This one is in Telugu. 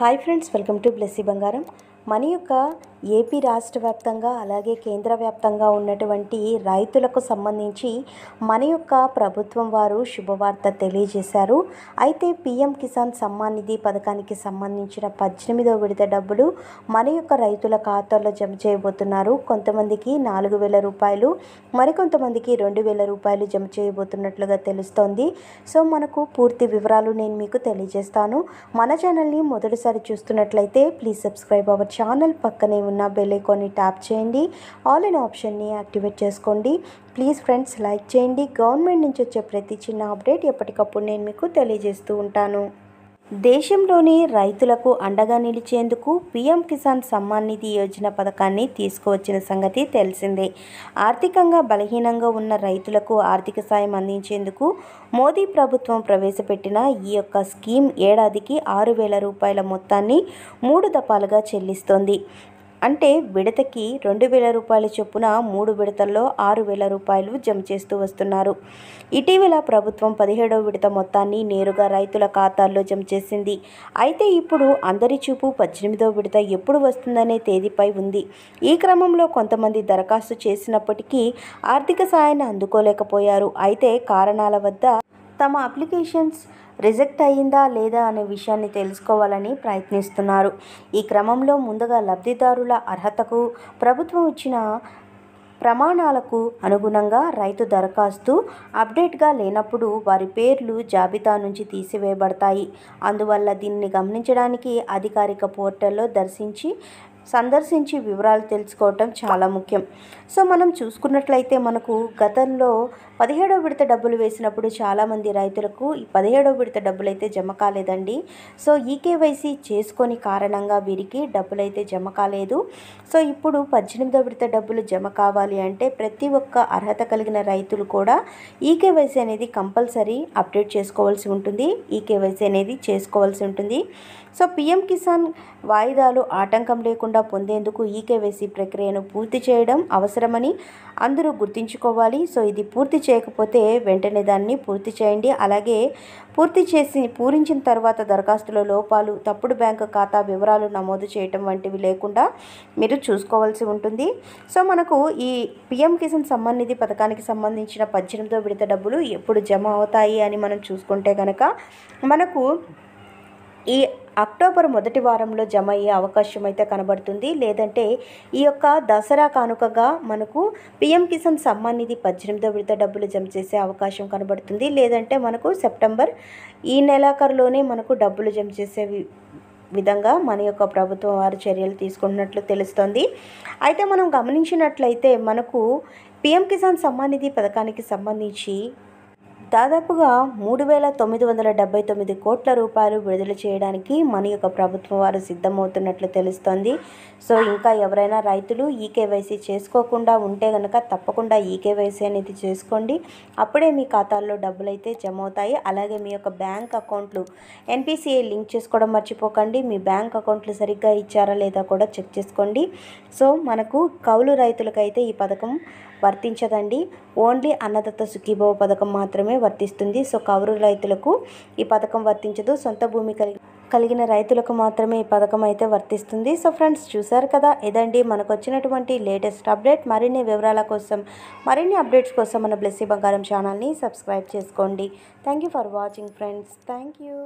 Hi friends, welcome to Blessy బంగారం. మన యొక్క ఏపీ రాష్ట్ర వ్యాప్తంగా అలాగే కేంద్ర వ్యాప్తంగా ఉన్నటువంటి రైతులకు సంబంధించి మన యొక్క ప్రభుత్వం వారు శుభవార్త తెలియజేశారు. అయితే పీఎం కిసాన్ సమ్మాన్ నిధి పథకానికి సంబంధించిన 18వ విడత డబ్బులు మన యొక్క రైతుల ఖాతాల్లో జమ చేయబోతున్నారు. కొంతమందికి 4,000 రూపాయలు, మరికొంతమందికి 2,000 రూపాయలు జమ చేయబోతున్నట్లుగా తెలుస్తోంది. సో మనకు పూర్తి వివరాలు నేను మీకు తెలియజేస్తాను. మన ఛానల్ని మొదటిసారి చూస్తున్నట్లయితే ప్లీజ్ సబ్స్క్రైబ్ అవర్ ఛానల్. పక్కనే ఉన్న బెల్ ఐకాన్ని ట్యాప్ చేయండి. ఆల్ ఇన్ ఆప్షన్ని యాక్టివేట్ చేసుకోండి. ప్లీజ్ ఫ్రెండ్స్ లైక్ చేయండి. గవర్నమెంట్ నుంచి వచ్చే ప్రతి చిన్న అప్డేట్ ఎప్పటికప్పుడు నేను మీకు తెలియజేస్తూ ఉంటాను. దేశంలోని రైతులకు అండగా నిలిచేందుకు పీఎం కిసాన్ సమ్మాన్ నిధి యోజన పథకాన్ని తీసుకువచ్చిన సంగతి తెలిసిందే. ఆర్థికంగా బలహీనంగా ఉన్న రైతులకు ఆర్థిక సాయం అందించేందుకు మోదీ ప్రభుత్వం ప్రవేశపెట్టిన ఈ యొక్క స్కీమ్ ఏడాదికి 6,000 రూపాయల మొత్తాన్ని 3 దఫాలుగా చెల్లిస్తోంది. అంటే విడతకి 2,000 రూపాయల చొప్పున 3 విడతల్లో 6,000 రూపాయలు జమ చేస్తూ వస్తున్నారు. ఇటీవల ప్రభుత్వం 17వ విడత మొత్తాన్ని నేరుగా రైతుల ఖాతాల్లో జమ చేసింది. అయితే ఇప్పుడు అందరి చూపు 18వ విడత ఎప్పుడు వస్తుందనే తేదీపై ఉంది. ఈ క్రమంలో కొంతమంది దరఖాస్తు చేసినప్పటికీ ఆర్థిక సాయాన్ని అందుకోలేకపోయారు. అయితే కారణాల వద్ద తమ అప్లికేషన్స్ రిజెక్ట్ అయ్యిందా లేదా అనే విషయాన్ని తెలుసుకోవాలని ప్రయత్నిస్తున్నారు. ఈ క్రమంలో ముందుగా లబ్ధిదారుల అర్హతకు ప్రభుత్వం ఇచ్చిన ప్రమాణాలకు అనుగుణంగా రైతు దరఖాస్తు అప్డేట్గా లేనప్పుడు వారి పేర్లు జాబితా నుంచి తీసివేయబడతాయి. అందువల్ల దీనిని గమనించడానికి అధికారిక పోర్టల్లో సందర్శించి వివరాలు తెలుసుకోవటం చాలా ముఖ్యం. సో మనం చూసుకున్నట్లయితే మనకు గతంలో 17వ విడత డబ్బులు వేసినప్పుడు చాలామంది రైతులకు ఈ 17వ విడత డబ్బులు అయితే జమ కాలేదండి. సో ఈకేవైసీ చేసుకొని కారణంగా వీరికి డబ్బులు అయితే జమ కాలేదు. సో ఇప్పుడు 18వ విడత డబ్బులు జమ కావాలి అంటే ప్రతి ఒక్క అర్హత కలిగిన రైతులు కూడా ఈకేవైసీ అనేది కంపల్సరీ అప్డేట్ చేసుకోవాల్సి ఉంటుంది. ఈకేవైసీ అనేది చేసుకోవాల్సి ఉంటుంది. సో పీఎం కిసాన్ వాయిదాలు ఆటంకం లేకుండా పొందేందుకు ఈకేవైసీ ప్రక్రియను పూర్తి చేయడం అవసరమని అందరూ గుర్తుంచుకోవాలి. సో ఇది పూర్తి చేయకపోతే వెంటనే దాన్ని పూర్తి చేయండి. అలాగే పూరించిన తర్వాత దరఖాస్తులో లోపాలు, తప్పుడు బ్యాంకు ఖాతా వివరాలు నమోదు చేయటం వంటివి లేకుండా మీరు చూసుకోవాల్సి ఉంటుంది. సో మనకు ఈ పీఎం కిసాన్ సమ్మాన్ నిధి పథకానికి సంబంధించిన 18వ విడత డబ్బులు ఎప్పుడు జమ అవుతాయి అని మనం చూసుకుంటే కనుక మనకు ఈ అక్టోబర్ మొదటి వారంలో జమ అయ్యే అవకాశం అయితే కనబడుతుంది. లేదంటే ఈ యొక్క దసరా కానుకగా మనకు పీఎం కిసాన్ సమ్మాన్ నిధి 18వ విడత డబ్బులు జమ చేసే అవకాశం కనబడుతుంది. లేదంటే మనకు సెప్టెంబర్ ఈ నెలాఖరులోనే మనకు డబ్బులు జమ చేసే విధంగా మన యొక్క ప్రభుత్వం వారు చర్యలు తీసుకున్నట్లు తెలుస్తోంది. అయితే మనం గమనించినట్లయితే మనకు పీఎం కిసాన్ సమ్మాన్ నిధి పథకానికి సంబంధించి దాదాపుగా 3,979 కోట్ల రూపాయలు విడుదల చేయడానికి మన యొక్క ప్రభుత్వం వారు సిద్ధమవుతున్నట్లు తెలుస్తోంది. సో ఇంకా ఎవరైనా రైతులు ఈకేవైసీ చేసుకోకుండా ఉంటే కనుక తప్పకుండా ఈకేవైసీ అనేది చేసుకోండి. అప్పుడే మీ ఖాతాల్లో డబ్బులు అయితే జమ అవుతాయి. అలాగే మీ యొక్క బ్యాంక్ అకౌంట్లు ఎన్పిసిఐ లింక్ చేసుకోవడం మర్చిపోకండి. మీ బ్యాంక్ అకౌంట్లు సరిగ్గా ఇచ్చారా లేదా కూడా చెక్ చేసుకోండి. సో మనకు కౌలు రైతులకైతే ఈ పథకం వర్తించదండి. ఓన్లీ అన్నదాత సుఖీభవ పథకం మాత్రమే వర్తిస్తుంది. సో కౌలు రైతులకు ఈ పథకం వర్తించదు. సొంత భూమి కలిగిన రైతులకు మాత్రమే ఈ పథకం అయితే వర్తిస్తుంది. సో ఫ్రెండ్స్ చూసారు కదా, ఇదండి మనకు వచ్చినటువంటి లేటెస్ట్ అప్డేట్. మరిన్ని వివరాల కోసం, మరిన్ని అప్డేట్స్ కోసం మన బ్లెస్సీ బంగారం ఛానల్ని సబ్స్క్రైబ్ చేసుకోండి. Thank you for watching friends. Thank you.